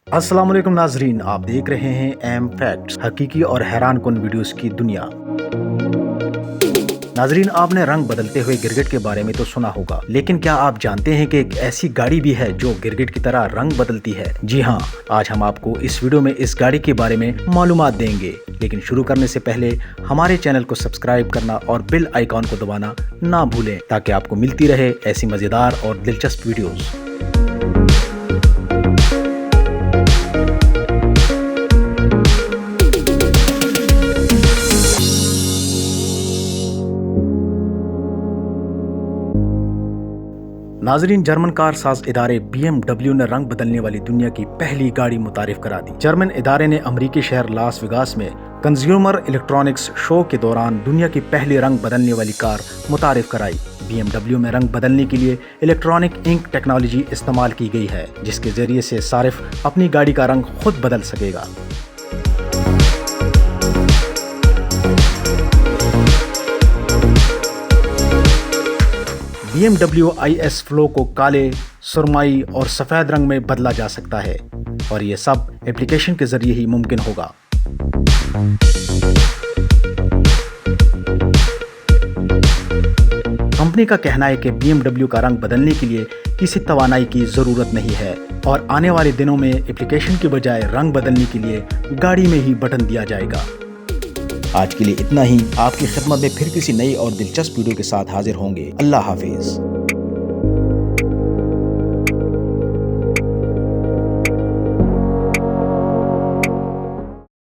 अस्सलाम वालेकुम नाजरीन, आप देख रहे हैं एम फैक्ट्स, हकीकी और हैरान कन वीडियोस की दुनिया। नाजरीन, आपने रंग बदलते हुए गिरगिट के बारे में तो सुना होगा, लेकिन क्या आप जानते हैं कि एक ऐसी गाड़ी भी है जो गिरगिट की तरह रंग बदलती है? जी हाँ, आज हम आपको इस वीडियो में इस गाड़ी के बारे में मालूमात देंगे। लेकिन शुरू करने से पहले हमारे चैनल को सब्सक्राइब करना और बेल आइकॉन को दबाना ना भूलें, ताकि आपको मिलती रहे ऐसी मजेदार और दिलचस्प वीडियोस। नाजरीन, जर्मन कार साज इदारे BMW ने रंग बदलने वाली दुनिया की पहली गाड़ी मुतारिफ करा दी। जर्मन इदारे ने अमरीकी शहर लास वेगास में कंज्यूमर इलेक्ट्रॉनिक्स शो के दौरान दुनिया की पहली रंग बदलने वाली कार मुतारिफ कराई। BMW में रंग बदलने के लिए इलेक्ट्रॉनिक इंक टेक्नोलॉजी इस्तेमाल की गई है, जिसके जरिए से सारिफ अपनी गाड़ी का रंग खुद बदल सकेगा। BMW IS फ्लो को काले, सुरमई और सफेद रंग में बदला जा सकता है, और ये सब एप्लीकेशन के जरिए ही मुमकिन होगा। कंपनी का कहना है कि BMW का रंग बदलने के लिए किसी तवानाई की जरूरत नहीं है, और आने वाले दिनों में एप्लीकेशन के बजाय रंग बदलने के लिए गाड़ी में ही बटन दिया जाएगा। आज के लिए इतना ही। आपकी खिदमत में फिर किसी नई और दिलचस्प वीडियो के साथ हाजिर होंगे। अल्लाह हाफिज।